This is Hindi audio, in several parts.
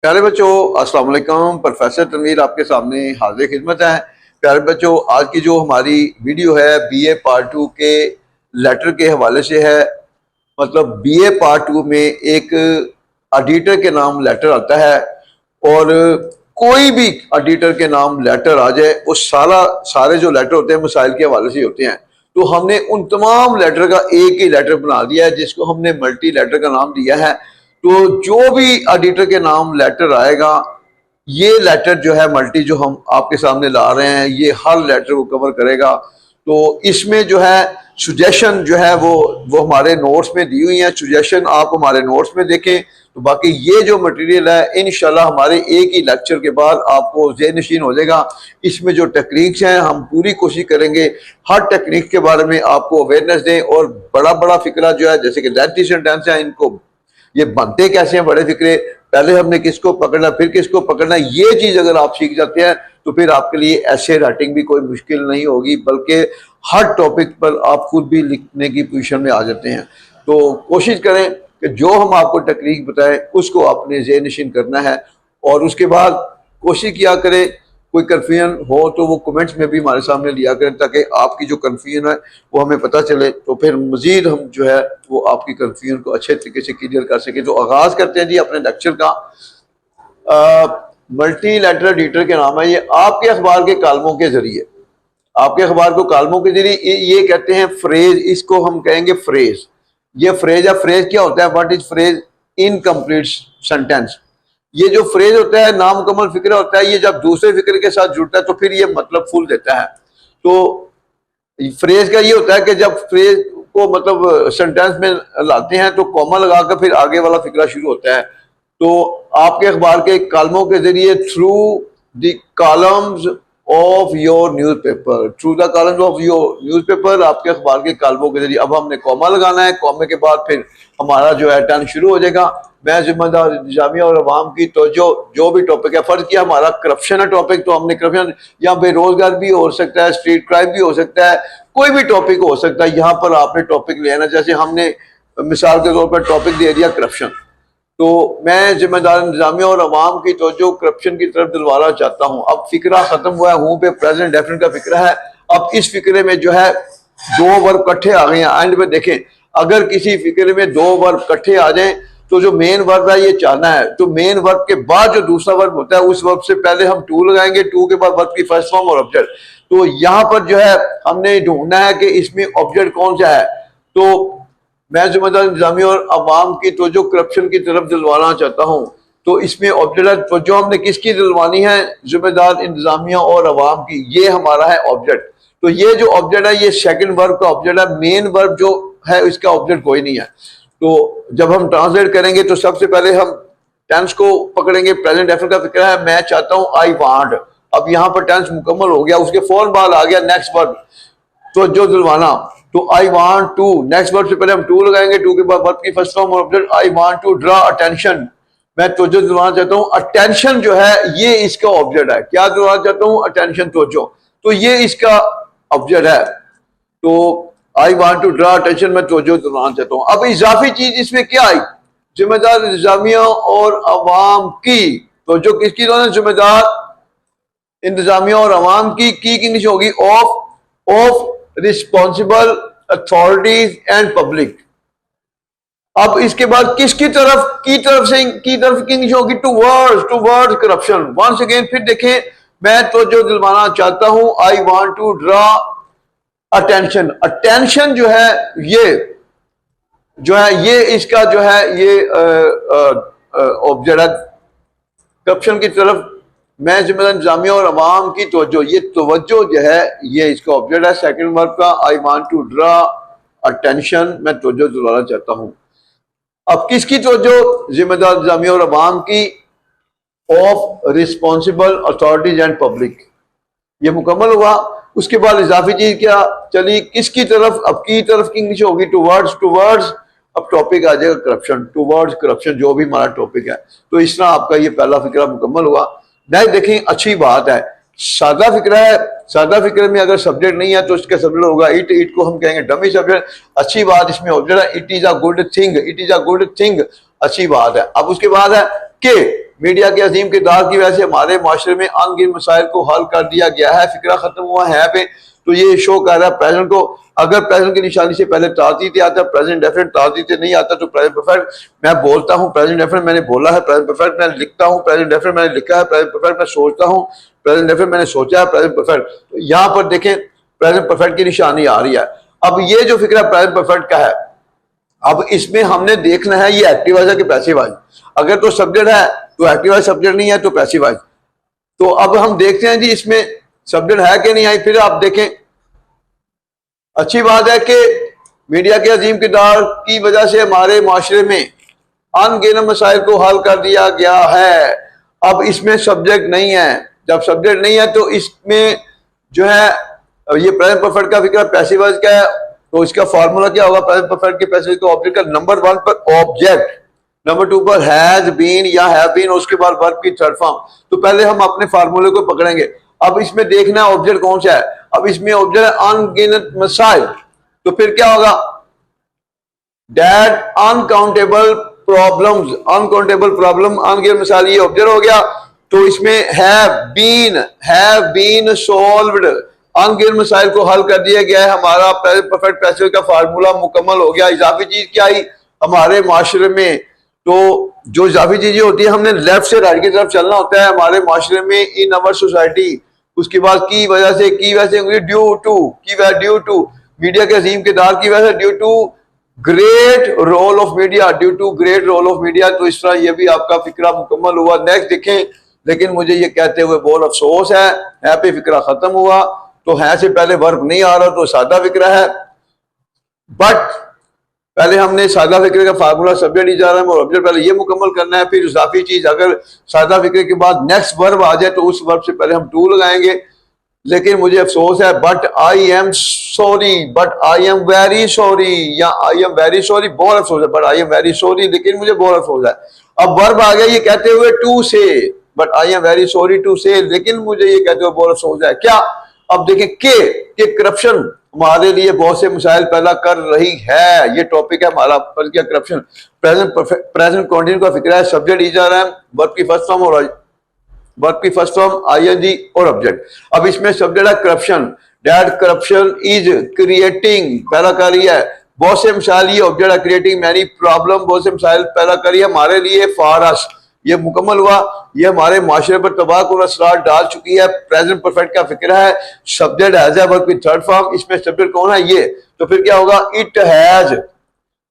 प्यारे बच्चों, अस्सलाम वालेकुम। प्रोफेसर तनवीर आपके सामने हाजिर खिदमत है। प्यारे बच्चों, आज की जो हमारी वीडियो है बीए पार्ट 2 के लेटर के हवाले से है। मतलब बीए पार्ट 2 में एक ऑडिटर के नाम लेटर आता है और कोई भी ऑडिटर के नाम लेटर आ जाए वो सारे जो लेटर होते हैं मसाइल के हवाले से होते हैं। तो हमने उन तमाम लेटर का एक ही लेटर बना दिया है जिसको हमने मल्टी लेटर का नाम दिया है। तो जो भी ऑडिटर के नाम लेटर आएगा, ये लेटर जो है मल्टी जो हम आपके सामने ला रहे हैं, ये हर लेटर को कवर करेगा। तो इसमें जो है सुजेशन जो है वो हमारे नोट्स में दी हुई है। सुजेशन आप हमारे नोट्स में देखें। तो बाकी ये जो मटेरियल है इंशाल्लाह हमारे एक ही लेक्चर के बाद आपको ज़हन नशीन हो जाएगा। इसमें जो टेक्निक्स हैं हम पूरी कोशिश करेंगे हर टेक्निक के बारे में आपको अवेयरनेस दें। और बड़ा बड़ा फिक्रा जो है जैसे कि लेंथी सेंटेंस है, इनको ये बनते कैसे हैं बड़े फिक्रे, पहले हमने किसको पकड़ना फिर किसको पकड़ना, ये चीज अगर आप सीख जाते हैं तो फिर आपके लिए ऐसे राइटिंग भी कोई मुश्किल नहीं होगी, बल्कि हर टॉपिक पर आप खुद भी लिखने की पोजीशन में आ जाते हैं। तो कोशिश करें कि जो हम आपको टेक्निक बताएं उसको आपने ज़हन नशीन करना है। और उसके बाद कोशिश किया करें कोई कन्फ्यूजन हो तो वो कमेंट्स में भी हमारे सामने लिया करें ताकि आपकी जो कन्फ्यूजन है वो हमें पता चले। तो फिर मजीद हम जो है वो आपकी कन्फ्यूजन को अच्छे तरीके से क्लियर कर सके। तो आगाज़ करते हैं जी अपने लेक्चर का। मल्टी लेटर ऑडिटर के नाम है, ये आपके अखबार के कालमों के जरिए, आपके अखबार को कालमों के जरिए ये कहते हैं फ्रेज, इसको हम कहेंगे फ्रेज। ये फ्रेज है। फ्रेज क्या होता है? What is phrase? Incomplete sentence. ये जो फ्रेज होता है नामुकम्मल फिक्र होता है, ये जब दूसरे फिक्र के साथ जुड़ता है तो फिर ये मतलब फुल देता है। तो फ्रेज का ये होता है कि जब फ्रेज को मतलब सेंटेंस में लाते हैं तो कॉमा लगाकर फिर आगे वाला फिक्रा शुरू होता है। तो आपके अखबार के कालमों के जरिए through the columns of your newspaper, through the columns of your newspaper, आपके अखबार के कालमों के जरिए। अब हमने कॉमा लगाना है, कॉमे के बाद फिर हमारा जो है टर्न शुरू हो जाएगा। मैं जिम्मेदार इंतजामिया और अवाम की तो जो भी टॉपिक है, फर्ज किया हमारा करप्शन है टॉपिक, तो हमने करप्शन, यहाँ बेरोजगार भी हो सकता है, स्ट्रीट क्राइम भी हो सकता है, कोई भी टॉपिक हो सकता है। यहाँ पर आपने टॉपिक लेना, जैसे हमने मिसाल के तौर पर टॉपिक दे दिया करप्शन, तो मैं जिम्मेदार इंतजामिया और अवाम की तवज्जो करप्शन की तरफ दिलवाना चाहता हूँ। अब फिक्रा खत्म हुआ है, हूँ पे प्रेजेंट डेफिनेट का फिक्रा है। अब इस फिक्रे में जो है दो वर्ब इकट्ठे आ गए हैं। एंड में देखें, अगर किसी फिक्रे में दो वर्ब इकट्ठे आ जाएं तो जो मेन वर्ब है ये चाहना है, तो मेन वर्ब के बाद जो दूसरा वर्ब होता है उस वर्ब से पहले हम टू लगाएंगे, टू के बाद वर्ब की फर्स्ट फॉर्म और ऑब्जेक्ट। तो यहाँ पर जो है हमने ढूंढना है कि इसमें ऑब्जेक्ट कौन सा है। तो मैं जिम्मेदार इंतजामिया और अवाम की तो जो करप्शन की तरफ दिलवाना चाहता हूँ, तो इसमें ऑब्जेक्ट है। तो जो हमने किसकी दिलवानी है? जिम्मेदार इंतजामिया और अवाम की, ये हमारा है ऑब्जेक्ट। तो ये जो ऑब्जेक्ट है ये सेकंड वर्ब का ऑब्जेक्ट है। मेन वर्ब जो है इसका ऑब्जेक्ट कोई नहीं है। तो जब हम ट्रांसलेट करेंगे तो सबसे पहले हम टेंस को पकड़ेंगे। प्रेजेंट डेफिनेट का फिक्र है, मैं चाहता हूँ आई वांट। अब यहाँ पर टेंस मुकम्मल हो गया, उसके फौरन बाद आ गया नेक्स्ट वर्ब, तो जो दिलवाना। तो I want to, next verb से पहले हम टू लगाएंगे, टू के बाद वर्ब की फर्स्ट फॉर्म और object. I want to draw attention, मैं तवज्जो दिलवाना चाहता हूँ। अटेंशन जो है ये इसका ऑब्जेक्ट है। क्या दिलवाना चाहता हूँ? अटेंशन, तवज्जो। तो ये इसका ऑब्जेक्ट है। तो I want to draw attention, मैं तवज्जो दिलवाना चाहता हूँ। अब इजाफी चीज इसमें क्या आई? जिम्मेदार इंतजामिया और अवाम की, तो जो किसकी दोनों? जिम्मेदार इंतजामिया और अवाम की इंग्लिश होगी of responsible authorities and public. अब इसके बाद किसकी तरफ? की तरफ की इंग्लिश होगी टूवर्ड्स करप्शन। वंस अगेन फिर देखें, मैं तो जो दिलवाना चाहता हूं, I want to draw attention. Attention जो है ये इसका जो है ये ऑब्जेक्ट है करप्शन की तरफ। मैं जिम्मेदार इंतजामिया और अवाम की तवज्जो, ये तवज्जो जो है ये इसका ऑब्जेक्ट है सेकंड वर्ब का। I want to draw attention, मैं तवज्जो दिलवाना चाहता हूं। अब किसकी तवज्जो? जिम्मेदार इंतजामिया और अवाम की of responsible authorities and public. ये मुकम्मल हुआ। उसके बाद इजाफी चीज क्या चली? किसकी तरफ? अब की तरफ की इंग्लिश होगी टूवर्ड्स। अब टॉपिक आ जाएगा करप्शन, टूवर्ड्स करप्शन, जो भी हमारा टॉपिक है। तो इस तरह आपका ये पहला फिक्रा मुकम्मल हुआ। नहीं देखें, अच्छी बात है, सादा फिक्रा है। सादा फिक्रे में अगर सब्जेक्ट नहीं है तो इसका सब्जेक्ट होगा इट को हम कहेंगे डमी सब्जेक्ट। अच्छी बात इसमें ऑब्जेक्ट है, it is a good thing, अच्छी बात है। अब उसके बाद है कि मीडिया के अजीम किरदार की वजह से हमारे माशरे में अनगिनत मसाइल को हल कर दिया गया है। फिक्रा खत्म हुआ है पे तो ये शो कर रहा है प्रेजेंट को। अगर प्रेजेंट की निशानी से पहले ताज़ीते आता, प्रेजेंट डेफिनेट ताज़ीते नहीं आता तो प्रेजेंट परफेक्ट। मैं बोलता हूँ प्रेजेंट डेफिनेट मैंने बोला है, प्रेजेंट परफेक्ट मैं लिखता हूँ, प्रेजेंट डेफिनेट मैंने लिखा है, प्रेजेंट परफेक्ट मैं सोचता हूँ, प्रेजेंट डेफिनेट मैंने सोचा है, प्रेजेंट परफेक्ट। तो यहाँ पर देखें प्रेजेंट परफेक्ट की निशानी आ रही है। अब ये जो फिक्रा प्रेजेंट परफेक्ट का है, अब इसमें हमने देखना है ये एक्टिव वॉइस है कि पैसिव वॉइस। अगर तो सब्जेक्ट है तो एक्टिव वॉइस, सब्जेक्ट नहीं है तो पैसिव वॉइस। तो अब हम देखते हैं जी इसमें सब्जेक्ट है कि नहीं आई। फिर आप देखें, अच्छी बात है कि मीडिया के अजीम किरदार की वजह से हमारे माशरे में अनगिनत मसाइल को हल कर दिया गया है। अब इसमें सब्जेक्ट नहीं है, जब सब्जेक्ट नहीं है तो इसमें जो है ये प्रेजेंट परफेक्ट का फिक्र पैसिव वॉइस का है। तो इसका फॉर्मूला क्या होगा प्रेजेंट परफेक्ट के पैसिव तो ऑब्जेक्ट का नंबर 1 पर ऑब्जेक्ट, नंबर 2 पर हैज बीन या हैव बीन, उसके बाद वर्ब की थर्ड फॉर्म। तो पहले हम अपने फार्मूले को पकड़ेंगे। अब इसमें देखना है ऑब्जेक्ट कौन सा है। अब इसमें ऑब्जेक्ट है अनगिनत मसाइल, तो फिर क्या होगा that uncountable problems, uncountable problem, अनगिनत मसाइल ये ऑब्जेक्ट हो गया। तो इसमें हैव बीन सॉल्व्ड, अनगिनत मसाइल को हल कर दिया गया है। हमारा प्रेजेंट परफेक्ट पैसिव का फार्मूला मुकम्मल हो गया। इजाफी चीज क्या आई हमारे माशरे में, तो जो इजाफी चीजें होती है हमने लेफ्ट से राइट की तरफ चलना होता है हमारे माशरे में इन अवर सोसाइटी। उसके बाद की वजह से ड्यू टू मीडिया के अजीम किरदार की वजह से, due to great role of media, due to great role of media. तो इस तरह ये भी आपका फिक्रा मुकम्मल हुआ। नेक्स्ट देखें, लेकिन मुझे ये कहते हुए बहुत अफसोस है पे फिक्रा खत्म हुआ। तो है से पहले वर्ब नहीं आ रहा तो सादा फिक्रा है, बट पहले हमने सादा फिक्रे का फार्मूला सब्जेक्ट इजारा और ऑब्जेक्ट पहले ये मुकम्मल करना है। फिर इजाफी चीज अगर सादा फिक्रे के बाद नेक्स्ट वर्ब आ जाए तो उस वर्ब से पहले हम टू लगाएंगे। लेकिन मुझे अफसोस है, but I am sorry, but I am very sorry, या आई एम वेरी सॉरी, बहुत अफसोस है, but I am very sorry, लेकिन मुझे बहुत अफसोस है। अब वर्ब आ गया ये कहते हुए to say, but I am very sorry to say, लेकिन मुझे ये कहते हुए बहुत अफसोस है। क्या अब देखें के करप्शन हमारे लिए बहुत से मसाइल पैदा कर रही है। ये टॉपिक है हमारा क्या करप्शन। प्रेजेंट कंटिन्यू का फिक्र है, सब्जेक्ट इजारा है, वर्ब की फर्स्ट फॉर्म और वर्ब की फर्स्ट फॉर्म आईएनजी और ऑब्जेक्ट। अब इसमें सब्जेक्ट है corruption, that corruption is creating, पैदा कर रही है बहुत से मसाइल। ये ऑब्जेक्ट है क्रिएटिंग मैनी प्रॉब्लम, बहुत से मसाइल पैदा करी है हमारे लिए। फॉर अस ये मुकम्मल हुआ, ये हमारे माशरे पर तबाहकुन असरार डाल चुकी है। प्रेजेंट परफेक्ट का फिक्र है, सब्जेक्ट हैज है, वर्ब की थर्ड फॉर्म। इसमें सब्जेक्ट कौन है ये, तो फिर क्या होगा इट हैज,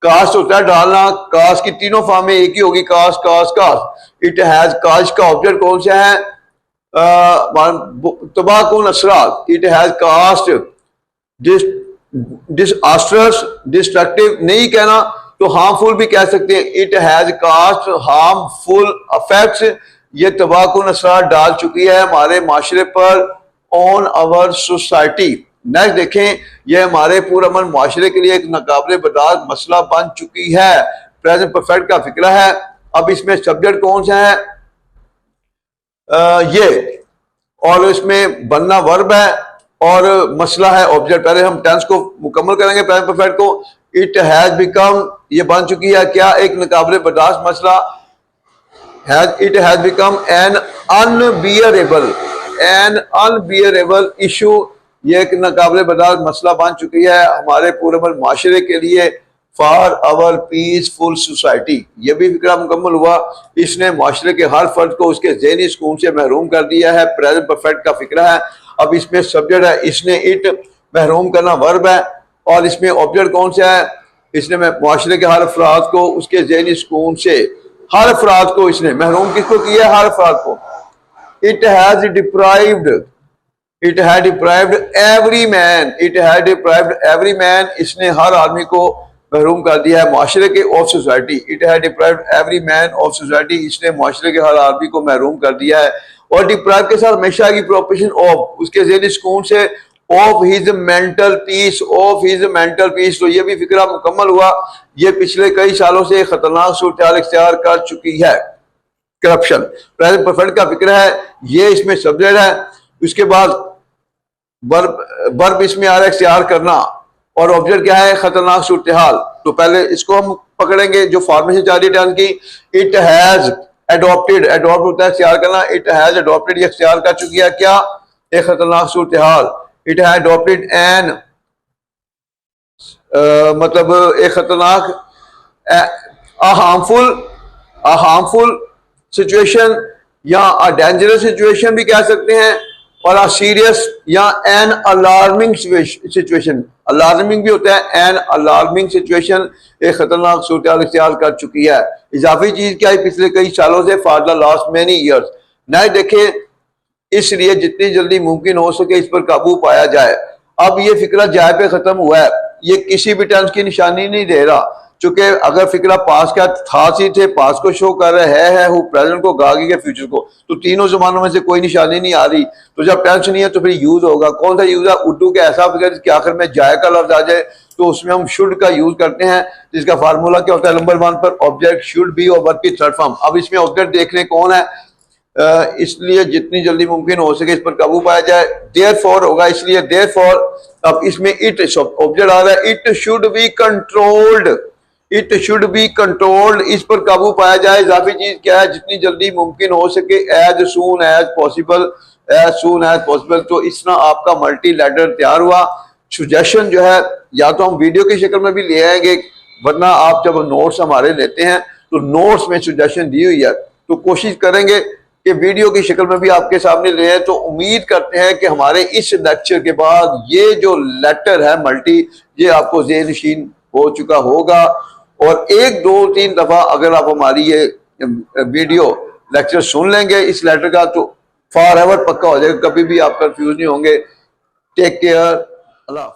कास्ट होता है डालना, कास्ट की तीनों फॉर्म में एक ही होगी, cast cast cast. It has, cast का ऑब्जेक्ट कौन सा है तबाहकुन असरार। It has cast disastrous, destructive नहीं कहना तो हार्मफुल भी कह सकते हैं। It has cast harmful effects, ये तबाहकुन असरार डाल चुकी है हमारे माशरे पर ऑन आवर सोसाइटी। नेक्स्ट देखें, ये हमारे पूरअमन माशरे के लिए एक नाकाबिले बर्दाश्त मसला बन चुकी है। प्रेजेंट परफेक्ट का फिक्रा है। अब इसमें सब्जेक्ट कौन सा है ये, और इसमें बनना वर्ब है और मसला है ऑब्जेक्ट। पहले हम टेंस को मुकम्मल करेंगे प्रेजेंट परफेक्ट को। इट हैज बिकम, ये बन चुकी है क्या एक नाकाबिले बर्दाश्त मसला। It has become an unbearable issue, ये एक नाकाबिले बर्दाश्त मसला बन चुकी है हमारे पूरे माशरे के लिए। फॉर आवर पीसफुल सोसाइटी, ये भी फिक्रा मुकम्मल हुआ। इसने माशरे के हर फर्द को उसके ज़हनी सुकून से महरूम कर दिया है। प्रेजेंट परफेक्ट का फिक्रा है। अब इसमें सब्जेक्ट है, इसने इट महरूम करना वर्ब है, और इसमें ऑब्जेक्ट कौन सा है, इसने माशरे के हर अफराद को उसके ज़हनी सुकून से, हर अफराद को इसने महरूम किसको किया है, हर अफराद को। It has deprived, it had deprived every man, it had deprived every man, इसने हर आदमी को महरूम कर दिया है माशरे के of society. It had deprived every man of society, इसने माशरे के हर आदमी को महरूम कर दिया है। और डिप्राइव के साथ हमेशा की प्रोपोजिशन ऑफ, उसके ज़हनी सुकून से, of his mental peace, of his mental peace. तो ये भी फिक्रा मुकम्मल हुआ। ये पिछले कई सालों से खतरनाक सूरत इख्तियार कर चुकी है करप्शन। प्रेजेंट परफेक्ट का फिक्र है, ये इसमें सब्जेक्ट है। उसके बाद वर्ब इसमें आ रहा है इख्तियार करना, और ऑब्जेक्ट क्या है खतरनाक सूरत हाल। तो पहले इसको हम पकड़ेंगे जो फॉर्मेशन जा रही है की। इट हैज एडॉप्टेड, अडॉप्ट होता है इख्तियार करना, इट हैज अडॉप्टेड, ये इख्तियार कर चुकी है क्या, एक खतरनाक सूरत हाल, इट हैज अडॉप्टेड एन मतलब एक खतरनाक हार्मफुल सिचुएशन या अ डेंजरस सिचुएशन भी कह सकते हैं, और अ सीरियस या एन अलार्मिंग सिचुएशन, अलार्मिंग भी होता है, एन अलार्मिंग सिचुएशन, एक खतरनाक सूरत हाल इख्तियार कर चुकी है। इजाफी चीज क्या है, पिछले कई सालों से for the last many years, नए देखें, इसलिए जितनी जल्दी मुमकिन हो सके इस पर काबू पाया जाए। अब ये फिक्रा जाए पे खत्म हुआ है, ये किसी भी टेंस की निशानी नहीं दे रहा, चूंकि अगर फिक्रा पास का था सी थे, पास को शो कर रहा है हु, प्रेजेंट को, गागी के, फ्यूचर को, तो तीनों जमानों में से कोई निशानी नहीं आ रही, तो जब टेंस नहीं है तो फिर यूज होगा, कौन सा यूज है, उर्दू के ऐसा फिक्र कि आखिर में जाए का लफ्ज आ जाए, तो उसमें हम शुड का यूज करते हैं, जिसका फार्मूला क्या होता है, नंबर 1 पर ऑब्जेक्ट शुड बी और वर्ब की थर्ड फॉर्म। अब इसमें ऑब्जेक्ट देखने कौन है, इसलिए जितनी जल्दी मुमकिन हो सके इस पर काबू पाया जाए। देयरफॉर होगा, इसलिए देयरफॉर, अब इसमें इट ऑब्जेक्ट आ रहा है, it should be controlled, it should be controlled, इस पर काबू पाया जाए। इजाफी चीज क्या है, जितनी जल्दी मुमकिन हो सके, as soon as possible, as soon as possible. तो इस तरह आपका मल्टी लेटर तैयार हुआ। सुजेशन जो है या तो हम वीडियो की शक्ल में भी ले आएंगे, वरना आप जब नोट्स हमारे लेते हैं तो नोट्स में सुजेशन दी हुई है, तो कोशिश करेंगे कि वीडियो की शक्ल में भी आपके सामने ले आए। तो उम्मीद करते हैं कि हमारे इस लेक्चर के बाद ये जो लेटर है मल्टी, ये आपको ज़हन नशीन हो चुका होगा, और 1 2 3 दफा अगर आप हमारी ये वीडियो लेक्चर सुन लेंगे इस लेटर का, तो फॉर एवर पक्का हो जाएगा, कभी भी आप कंफ्यूज नहीं होंगे। टेक केयर, अल्लाह।